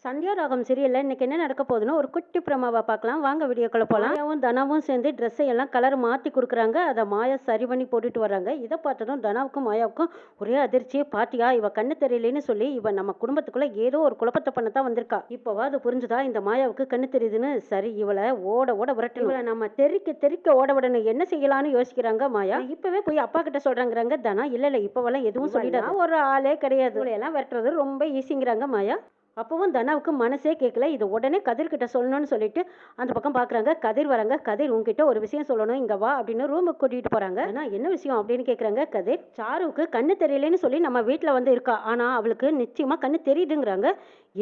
சந்தியா ராகம் சீரியல்ல இன்னைக்கு என்ன நடக்க போகுதுன்னு ஒரு குட்டி பிரமாவா பார்க்கலாம். வாங்க வீடியோக்குள்ள போலாம். மாயாவும் தனாவும் சேர்ந்து ட்ரெஸ்ஸை எல்லாம் கலர் மாத்தி கொடுக்குறாங்க. அதை மாயா சரி பண்ணி போட்டுட்டு வர்றாங்க. இதை பார்த்ததும் தனாவுக்கும் மாயாவுக்கும் ஒரே அதிர்ச்சி. பாத்தியா, இவ கண்ணு தெரியலன்னு சொல்லி இவ நம்ம குடும்பத்துக்குள்ள ஏதோ ஒரு குழப்பத்தை பண்ணத்தான் வந்திருக்கா. இப்பவா அது புரிஞ்சுதா இந்த மாயாவுக்கு கண்ணு தெரியுதுன்னு? சரி, இவளை ஓட ஓட விரட்டணும். இவளை நம்ம தெறிக்க தெறிக்க ஓட விடணும். என்ன செய்யலாம்னு யோசிக்கிறாங்க மாயா. இப்பவே போய் அப்பா கிட்ட சொல்றாங்கிறாங்க தனா. இல்ல இப்பவெல்லாம் எதுவும் சொல்லிடாத, ஒரு ஆளே கிடையாது, இவளை எல்லாம் விரட்டுறது ரொம்ப ஈஸிங்கிறாங்க மாயா. அப்பவும் தனாவுக்கு மனசே கேட்கல. இது உடனே கதிர்கிட்ட சொல்லணும்னு சொல்லிட்டு அந்த பக்கம் பார்க்குறாங்க. கதிர் வராங்க. கதிர் உங்ககிட்ட ஒரு விஷயம் சொல்லணும், இங்கே வா அப்படின்னு ரூமுக்கு கூட்டிகிட்டு போகிறாங்க. ஆனால் என்ன விஷயம் அப்படின்னு கேட்குறாங்க கதிர். சாருவுக்கு கண்ணு தெரியலன்னு சொல்லி நம்ம வீட்டில் வந்து இருக்கா, ஆனால் அவளுக்கு நிச்சயமாக கண்ணு தெரியுதுங்கிறாங்க.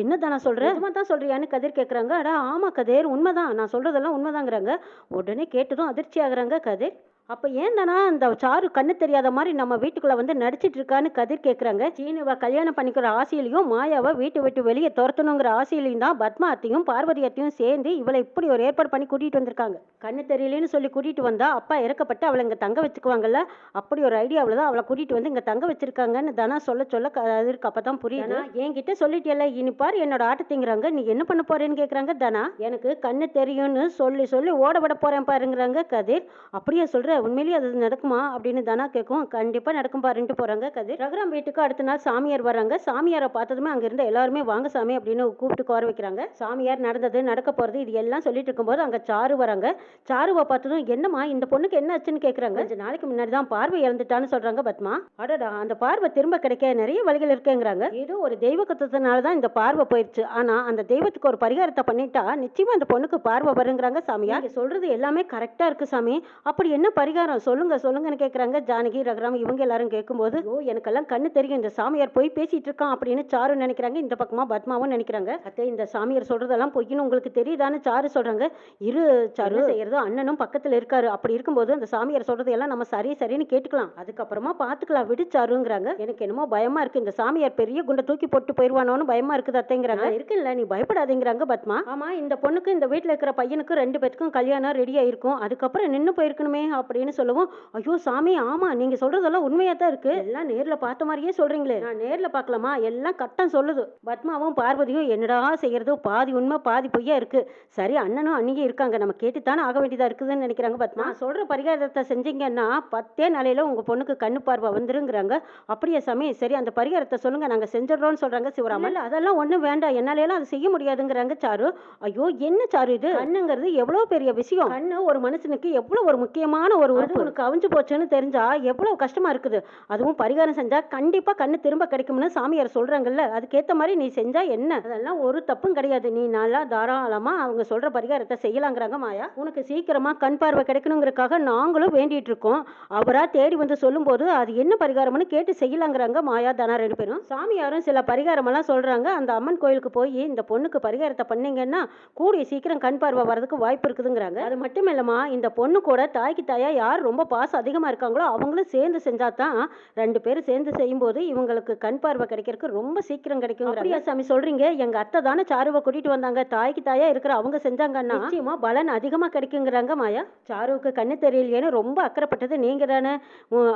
என்ன தானே சொல்கிறேன், உண்மை தான் சொல்கிறியான்னு கதிர் கேட்குறாங்க. அடா ஆமாம் கதிர், உண்மைதான், நான் சொல்கிறதெல்லாம் உண்மைதாங்கிறாங்க. உடனே கேட்டதும் அதிர்ச்சி ஆகுறாங்க கதிர். அப்போ ஏன் தானா அந்த சாரு கண்ணு தெரியாத மாதிரி நம்ம வீட்டுக்குள்ளே வந்து நடிச்சிட்டு இருக்கான்னு கதிர் கேட்குறாங்க. சீனுவை கல்யாணம் பண்ணிக்கிற ஆசையிலையும் மாயாவை வீட்டை விட்டு வெளியே துரத்தணுங்கிற ஆசையிலையும் தான் பத்மா அத்தையும் பார்வதி அத்தையும் சேர்ந்து இவளை இப்படி ஒரு ஏற்பாடு பண்ணி கூட்டிகிட்டு வந்திருக்காங்க. கண்ணு தெரியலன்னு சொல்லி கூட்டிகிட்டு வந்தா அப்பா இறக்கப்பட்டு அவளை இங்கே தங்க வச்சுக்குவாங்கல்ல, அப்படி ஒரு ஐடியாவில் தான் அவளை கூட்டிகிட்டு வந்து இங்கே தங்க வச்சிருக்காங்கன்னு தானா சொல்ல சொல்ல கதிருக்கு அப்போ தான் புரியுது. என்கிட்ட சொல்லிட்டியல்ல, இனி பாரு என்னோட ஆட்டத்திங்கிறாங்க. நீ என்ன பண்ண போறேன்னு கேட்குறாங்க தனா. எனக்கு கண்ணு தெரியும்னு சொல்லி சொல்லி ஓட விட போறேன் பாருங்கிறாங்க கதிர். அப்படியே சொல்ற, உண்மையிலேயே அது நடக்குமா அப்படின்னு தனா கேட்கும். கண்டிப்பா நடக்கும் பாருன்ட்டு போறாங்க கதிர். ரகுராம் வீட்டுக்கு அடுத்த நாள் சாமியார் வராங்க. சாமியாரை பார்த்ததுமே அங்க இருந்த எல்லாருமே வாங்க சாமி அப்படின்னு கூப்பிட்டு கோர வைக்கிறாங்க. சாமியார் நடந்தது நடக்க போறது இது எல்லாம் சொல்லிட்டு இருக்கும்போது அங்க சாரு வராங்க. சாருவை பார்த்ததும் என்னம்மா இந்த பொண்ணுக்கு என்ன ஆச்சுன்னு கேட்குறாங்க. 5 நாளைக்கு முன்னாடி தான் பார்வை இழந்துட்டான்னு சொல்றாங்க பத்மா. அடடா, அந்த பார்வை திரும்ப கிடைக்க நிறைய வழிகள் இருக்குங்கிறாங்க. ஏதோ ஒரு தெய்வ கத்தத்தினால தான் இந்த பார்வை போயிடுச்சு. ஆனா அந்த தெய்வத்துக்கு ஒரு பரிகாரத்தை பண்ணிட்டா நிச்சயமா அந்த பொண்ணுக்கு பார்வை வருங்கிறாங்க சாமியார். சொல்றது எல்லாமே கரெக்டா இருக்கு சாமி, அப்படி என்ன பரிகாரம் சொல்லுங்க சொல்லுங்கன்னு கேட்குறாங்க ஜானகி, ரகுராம் இவங்க எல்லாரும் கேட்கும்போது, ஓ எனக்கெல்லாம் கண்ணு தெரியும், இந்த சாமியார் போய் பேசிட்டு இருக்கான் அப்படின்னு சாரு நினைக்கிறாங்க. இந்த பக்கமா பத்மாவும் நினைக்கிறாங்க. அத்தை, இந்த சாமியார் சொல்றதெல்லாம் பொய்ன்னு உங்களுக்கு தெரியுதான்னு சாரு சொல்றாங்க. இரு சாரு, செய்யறதோ அண்ணனும் பக்கத்துல இருக்காரு, அப்படி இருக்கும்போது அந்த சாமியார் சொல்றது எல்லாம் நம்ம சரி சரின்னு கேட்டுக்கலாம், அதுக்கப்புறமா பாத்துக்கலாம் விடு சாருங்கிறாங்க. எனக்கு என்னமோ பயமா இருக்கு, இந்த சாமியார் பெரிய குண்டை தூக்கி போட்டு போயிருவானோன்னு பயமா இருக்குது அத்தைங்கிறாங்க. இருக்குல்ல, நீ பயப்படாதீங்கிறாங்க பத்மா. ஆமா, இந்த பொண்ணுக்கு இந்த வீட்டுல இருக்கிற பையனுக்கு 2 பேருக்கும் கல்யாணம் ரெடி ஆயிருக்கும், அதுக்கப்புறம் நின்று போயிருக்கணுமே அப்படின்னு சொல்லவும், ஐயோ சாமி, ஆமா நீங்க சொல்றதெல்லாம் உண்மையா தான் இருக்கு, எல்லாம் நேர்ல பார்த்த மாதிரியே சொல்றீங்களே. நான் நேர்ல பார்க்கலாமா, எல்லாம் கட்டம் சொல்லுது. பத்மாவும் பார்வதியும் என்னடா செய்யறது, பாதி உண்மை பாதி பொய்யா இருக்கு. சரி, அண்ணனும் அண்ணியும் இருக்காங்க, நம்ம கேட்டுத்தானே ஆக வேண்டியதா இருக்குதுன்னு நினைக்கிறாங்க பத்மா. சொல்ற பரிகாரத்தை செஞ்சீங்கன்னா 10 நாளையில உங்க பொண்ணுக்கு கண்ணு பார்வை வந்துருங்கிறாங்க. அப்படியே சாமி, சரி அந்த பரிகாரத்தை சொல்லுங்க, நாங்க செஞ்சிடறோம்னு சொல்றாங்க சிவராமன். அதெல்லாம் ஒண்ணும் வேண்டாம், என்னால அது செய்ய முடியாதுங்கிறாங்க சாரு. ஐயோ என்ன சாரு இது, கண்ணுங்கிறது எவ்வளவு பெரிய விஷயம், கண்ணு ஒரு மனுஷனுக்கு எவ்வளவு ஒரு முக்கியமான ஒரு உறுப்பு, உனக்கு அவிஞ்சு போச்சுன்னு தெரிஞ்சா எவ்வளவு கஷ்டமா இருக்குது. அதுவும் பரிகாரம் செஞ்சா கண்டிப்பா கண்ணு திரும்ப கிடைக்கும்னு சாமியார் சொல்றாங்கல்ல, அதுக்கேத்த மாதிரி நீ செஞ்சா என்ன, அதெல்லாம் ஒரு தப்பும் கிடையாது, நீ நல்லா தாராளமா அவங்க சொல்ற பரிகாரத்தை செய்யலாங்கிறாங்க மாயா. உனக்கு சீக்கிரமா கண் பார்வை கிடைக்கணுங்கிறதுக்காக நாங்களும் வேண்டிட்டு இருக்கோம், அவரா தேடி வந்து சொல்லும் போது அது என்ன பரிகாரம்னு கேட்டு செய்யலாங்கிறாங்க மாயா தனா 2 பேரும். சாமியாரும் சில பரிகாரம் எல்லாம் சொல்றாங்க. அந்த அம்மன் கோயிலுக்கு போய் இந்த பொண்ணுக்கு பரிகாரத்தை பண்ணீங்கன்னா கூடிய சீக்கிரம் கண் பார்வை வரதுக்கு வாய்ப்பு இருக்குதுங்கிறாங்க. அது மட்டும் இல்லமா, இந்த பொண்ணு கூட தாய்க்கு தாயா யார் ரொம்ப பாசம் அதிகமா இருக்காங்களோ அவங்களும் சேர்ந்து செஞ்சா தான் 2 பேரும் சேர்ந்து செய்யும்போது இவங்களுக்கு கண் பார்வை கிடைக்கிறதுக்கு ரொம்ப சீக்கிரம் கிடைக்கும். அப்படியா சாமி சொல்றீங்க, எங்க அத்தை தானே சாருவை கூட்டிட்டு வந்தாங்க, தாய்க்கு தாயா இருக்கிற அவங்க செஞ்சாங்கன்னா நிச்சயமா பலன் அதிகமா கிடைக்குங்கிறாங்க மாயா. சாருவுக்கு கண்ணு தெரியலையேன்னு ரொம்ப அக்கறைப்பட்டது நீங்க தானே,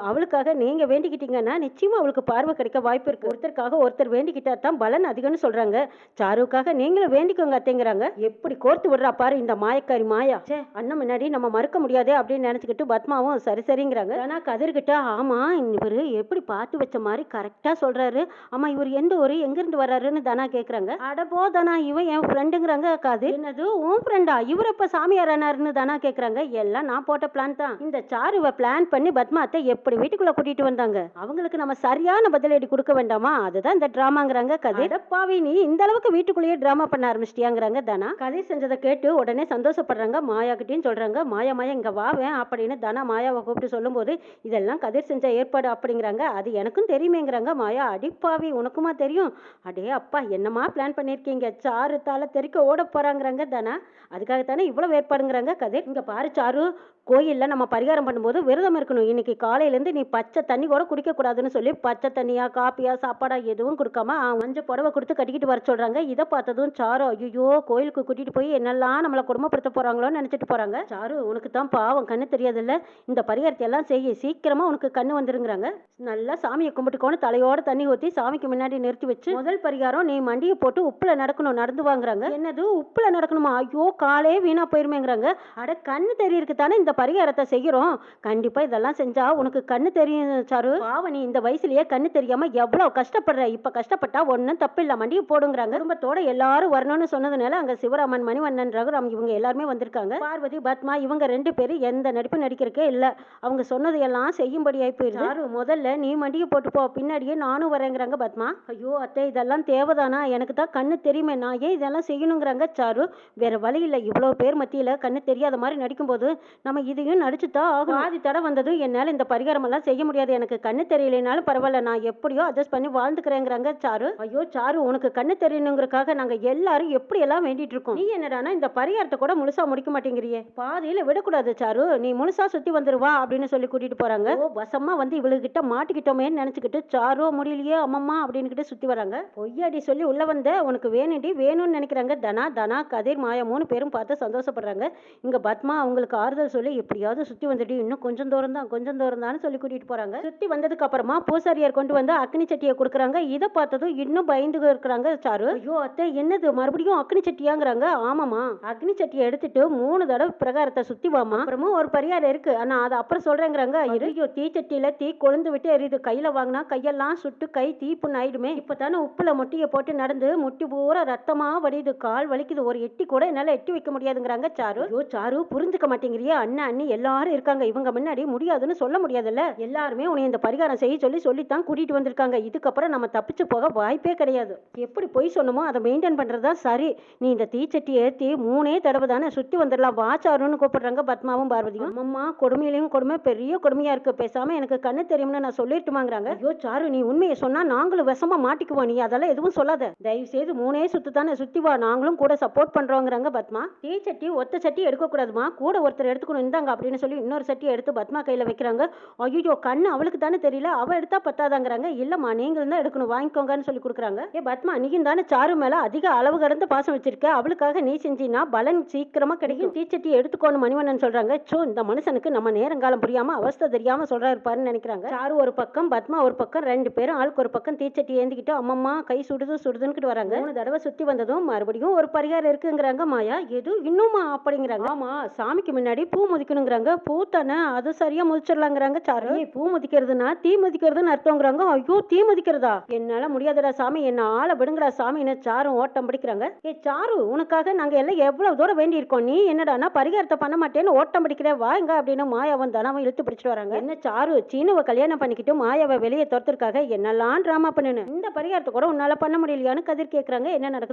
அவளுக்காக நீங்க வேண்டிக்கிட்டீங்கன்னா நிச்சயமா அவளுக்கு பார்வை கிடைக்க வாய்ப்பு இருக்கு. ஒருத்தருக்காக ஒருத்தர் வேண்டிக்கிட்டா தான் பலன் அதிகம்னு சொல்றாங்க. சாருவுக்காக நீங்களும் வேண்டிக்கோங்க அத்தைங்கிறாங்க. எப்படி கோர்த்து விடுறா பாரு இந்த மாயக்காரி மாயா. அண்ணன் முன்னாடி நம்ம மறுக்க முடியாதே அப்படின்னு நினைச்சுக்கிட்டு பத்மாவும் சரி சரிங்கிறாங்க. ஆனா கதிர்கிட்ட, ஆமா இவரு எப்படி பார்த்து வச்ச மாதிரி கரெக்டா சொல்றாரு, ஆமா இவர் எந்த ஊரு எங்க இருந்து வர்றாருன்னு தனா கேக்குறாங்க. அட போ தனா, இவன் என் ஃப்ரெண்டுங்கிறாங்க கதிர். என்னது உன் ஃப்ரெண்டா, இவர் எப்ப சாமியார் ஆனாருன்னு தனா கேக்குறாங்க. எல்லாம் நான் போட்ட பிளான் தான், இந்த சாருவை பிளான் பண்ணி பத்மாத்தை எப்படி வீட்டுக்குள்ள கூட்டிட்டு வந்தாங்க, அவங்களுக்கு நம்ம சரியான பதிலடி கொடுக்க வேண்டாமா, அதுதான் இந்த டிராமாங்கிறாங்க கதிர். பாவி, நீ இந்த அளவுக்கு வீட்டுக்குள்ளேயே டிராமா பண்ண ஆரம்பிச்சிட்டியாங்கிறாங்க தனா. கதிர் செஞ்சதை கேட்டு உடனே சந்தோஷப்படுறாங்க. மாயா கிட்டையும் சொல்றாங்க, மாயா மாயா இங்க வாவேன் அப்படின்னு தனா மாயாவை கூப்பிட்டு சொல்லும்போது, இதெல்லாம் கதிர் செஞ்ச ஏற்பாடு அப்படிங்கிறாங்க. அது எனக்கும் தெரியுமேங்கிறாங்க மாயா. அடிப்பாவி, உனக்குமா தெரியும், அடே அப்பா என்னமா பிளான் பண்ணிருக்கீங்க, சாரு தால தெறிக்க ஓட போறாங்கிறாங்க தனா. அதுக்காகத்தானே இவ்வளவு ஏற்பாடுங்கிறாங்க கதிர். இங்க பாரு சாரு, கோயில்ல நம்ம பரிகாரம் பண்ணும்போது விரதம் இருக்கணும். இன்னைக்கு காலையிலேருந்து நீ பச்சை தண்ணி கூட குடிக்கக்கூடாதுன்னு சொல்லி பச்சை தண்ணியா, காப்பியா, சாப்பாடா எதுவும் குடுக்காம மஞ்ச புடவ குடுத்து கட்டிக்கிட்டு வர சொல்றாங்க. இத பார்த்ததும் சாரு, ஐயய்யோ! கோயிலுக்கு கூட்டிட்டு போய் என்னெல்லாம் நம்மள கொடுமைப்படுத்த போறாங்களோன்னு நெனச்சுட்டு போறாங்க. சாரு, உனக்கு தான் பாவம் கண்ணு தெரியாதுல்ல. இந்த பரிகாரத்தை எல்லாம் செய்யி. சீக்கிரமா உனக்கு கண்ணு வந்துருங்கிறாங்க. நல்லா சாமிய கும்பிட்டுக்கோன்னு தலையோட தண்ணி ஊத்தி சாமிக்கு முன்னாடி நிறுத்தி வச்சு, முதல் பரிகாரம் நீ மண்டிய போட்டு உப்புல நடக்கணும். நடந்து வாங்குறாங்க. என்னது உப்புல நடக்கணுமா? ஐயோ! காலே வீணா போயிருமேங்கிறாங்க. அட கண்ணு தெரியறதுக்கு தானே இந்த பரிகாரத்தை செய்கிறோம். கண்டிப்பா இதெல்லாம் செஞ்சா உனக்கு கண்ணு தெரியும் சாரு. பாவம் நீ இந்த வயசுலயே கண்ணு தெரியாம எவ்வளவு கஷ்டப்படுற. இப்ப கஷ்டப்பட்டா ஒன்னும் தப்பு இல்ல, மண்டிய போடுங்கிறாங்க. குடும்பத்தோட எல்லாரும் வரணும்னு சொன்னதுனால அங்க சிவராமன், மணிவண்ணன், ரகுராம் இவங்க எல்லாருமே வந்திருக்காங்க. பார்வதி, பத்மா இவங்க 2 பேரும் எந்த நடிப்பு நடிக்கிறக்கே இல்ல. அவங்க சொன்னது எல்லாம் செய்யும்படி ஆயி போயிருது. சாரு, முதல்ல நீ மண்டிய போட்டு போ, பின்னாடியே நானும் வரேங்கிறாங்க பத்மா. ஐயோ அத்தை, இதெல்லாம் தேவைதானா? எனக்கு தான் கண்ணு தெரியுமே, நான் ஏன் இதெல்லாம் செய்யணுங்கிறாங்க சாரு. வேற வழி இல்லை, இவ்வளோ பேர் மத்தியில் கண்ணு தெரியாத மாதிரி நடிக்கும்போது நம்ம இதையும் நடிச்சுதான் ஆகும். பாதி தடை வந்ததும் என்னால் இந்த பரிகாரம் எல்லாம் செய்ய முடியாது. எனக்கு கண்ணு தெரியலைனாலும் பரவாயில்ல, நான் எப்படியோ அட்ஜஸ்ட் பண்ணி வாழ்ந்துக்கிறேங்கிறாங்க சாரு. ஐயோ சாரு, உனக்கு கண்ணு தெரியணுங்கிறக்காக நாங்க எல்லாரும் எப்படி எல்லாம் வேண்டிட்டு இருக்கோம். நீ என்னடானா இந்த பரிகாரத்தை கூட முழுசா முடிக்க மாட்டேங்கிறியே. பாதியில விடக்கூடாது சாரு, நீ முழுசா சுத்தி வந்துருவா அப்படின்னு சொல்லி கூட்டிட்டு போறாங்க. ஓ, வசமா வந்து இவளுகிட்ட மாட்டிக்கிட்டோமேன்னு நினைச்சுக்கிட்டு சாரு முடியலையே அம்மம்மா அப்படின்னு சுத்தி வராங்க. பொய்யாடி சொல்லி உள்ள வந்த உனக்கு வேணுண்டி வேணும்னு நினைக்கிறாங்க. தனா, தனா, கதிர், மாயா 3 பேரும் பார்த்து சந்தோஷப்படுறாங்க. இங்க பத்மா அவங்களுக்கு ஆறுதல் சொல்லி எப்படியாவது சுத்தி வந்துட்டு இன்னும் கொஞ்சம் தூரம் தான், கொஞ்சம் தூரம் தான் சொல்லி கூட்டிட்டு போறாங்க. சுத்தி வந்ததுக்கு அப்புறமா பூசாரியார் கொண்டு வந்து அக்னி சட்டியை கொடுக்குறாங்க. இதை பார்த்ததும் இன்னும் பயந்து இருக்கிறாங்க சாரு. ஐயோ அத்தை, என்னது மறுபடியும் அக்னி சட்டியாங்கிறாங்க. ஆமாமா, அக்னி சட்டியை எடுத்துட்டு 3 தடவை பிரகாரத்தை சுத்தி வாமா. அப்புறமும் ஒரு பரிகாரம் இருக்கு, ஆனா அதை அப்புறம் சொல்றேங்கிறாங்க. ஐயோ, தீச்சட்டியில தீ கொழுந்து விட்டு எரியுது. கையில வாங்கினா கையெல்லாம் சுட்டு கை தீப்புன்னு ஆயிடுமே. இப்பதானே உப்புல முட்டியை போட்டு நடந்து முட்டி பூரா ரத்தமா வடியுது, கால் வலிக்குது, ஒரு எட்டி கூட என்னால எட்டி வைக்க முடியாதுங்கிறாங்க சாரு. ஐயோ சாரு, புரிஞ்சுக்க மாட்டேங்கிறியா? அண்ணன் அண்ணி எல்லாரும் இருக்காங்க, இவங்க முன்னாடி முடியாதுன்னு சொல்ல முடியாதுல்ல. எல்லாருமே உன்னை இந்த பரிகாரம் செய்ய சொல்லித்தான் கூட்டிட்டு வந்திருக்காங்க. இதுக்கப்புறம் நம்ம தப்பிச்சு போக வாய்ப்பே கிடையாது. எப்படி பொய் சொன்னமோ அதை மெயின்டைன் பண்றதா சரி. நீ இந்த தீச்சட்டி ஏற்றி 3 தடவை தானே சுத்தி வந்துடலாம், வா சாருன்னு கூப்பிடுறாங்க பத்மாவும் பார்வதியும். அம்மா, கொடுமையிலையும் கொடுமை, பெரிய கொடுமையா இருக்கு. பேசாம எனக்கு கண்ணு தெரியும்னு நான் சொல்லிட்டுமாங்கிறாங்க. ஐயோ சாரு, நீ உண்மையை சொன்னா நாங்களும் விஷமா மாட்டிக்குவோம். நீ அதெல்லாம் எதுவும் சொல்லாத. தயவு செய்து 3 சுத்து தானே சுத்தி வா, நாங்களும் கூட சப்போர்ட் பண்றோங்கிறாங்க பத்மா. தீச்சட்டி ஒத்த சட்டி எடுக்கக்கூடாதுமா, கூட ஒருத்தர் எடுத்துக்கணும், இந்தாங்க அப்படின்னு சொல்லி இன்னொரு சட்டியை எடுத்து பத்மா கையில வைக்கிறாங்க. ஐயோ, கண்ணு அவளுக்கு தானே தெரியல, அவ எடுத்தா பத்தாதாங்கிறாங்க. இல்லம்மா, நீங்களும் தான் எடுக்கணும், வாங்கிக்கோங்கன்னு சொல்லி கொடுக்குறாங்க. ஏ பத்மா, நீயும் தானே சாரு மேல அதிக அளவு கடந்த பாசம் வச்சிருக்க, அவளுக்காக நீ செஞ்சினா பலன் சீக்கிரமா கிடைக்கும். தீச்சட்டி எடுத்துக்கோன்னு மணிவண்ணன் சொல்றாங்க. சோ, இந்த மனுஷனுக்கு நம்ம நேரங்காலம் புரியாம அவஸ்தை தெரியாம சொல்றாரு பாருன்னு நினைக்கிறாங்க. சாரு ஒரு பக்கம், பத்மா ஒரு பக்கம், 2 பேரும் ஆளுக்கு ஒரு பக்கம் தீச்சட்டி ஏந்திக்கிட்டு அம்மம்மா கை சுடுது சுடுதுன்னு வராங்க. 3 தடவை சுத்தி வந்ததும் மறுபடியும் ஒரு பரிகாரம் இருக்குங்கிறாங்க மாயா. எது இன்னுமா அப்படிங்கிறாங்க. ஆமா, சாமிக்கு முன்னாடி பூ முதிக்கணுங்கிறாங்க. பூ தானே, அது சரியா முதிச்சிடலாங்கிறாங்க சாரு. பூ முதிக்கிறதுனா தீ முதிக்கிறதுன்னு அர்த்தங்கிறாங்க. ஐயோ, தீ முதிக்கிறதா? என்னால முடியாதுடா சாமி, என்ன ஆள விடுங்கடா சாமின்னு சாரும் ஓட்டம் பிடிக்கிறாங்க. ஏ சாரு, உனக்காக நாங்க எல்லாம் எவ்வளவு தூரம் வேண்டி இருக்கோம், நீ என்னடானா பரிகாரத்தை பண்ண மாட்டேன்னு ஓட்டம் பிடிக்கிற, வாங்க அப்படின்னு மாயாவும் தனாவும் இழுத்து பிடிச்சிட்டு வராங்க. என்ன சாரு, சீனுவை கல்யாணம் பண்ணிக்கிட்டு மாயாவை வெளியே துரத்துறதுக்காக என்னெல்லாம் டிராமா பண்ணுன்னு இந்த பரிகாரத்தை கூட உன்னால பண்ண முடியலையான்னு கதிர் கேட்கறாங்க. என்ன நடக்குது?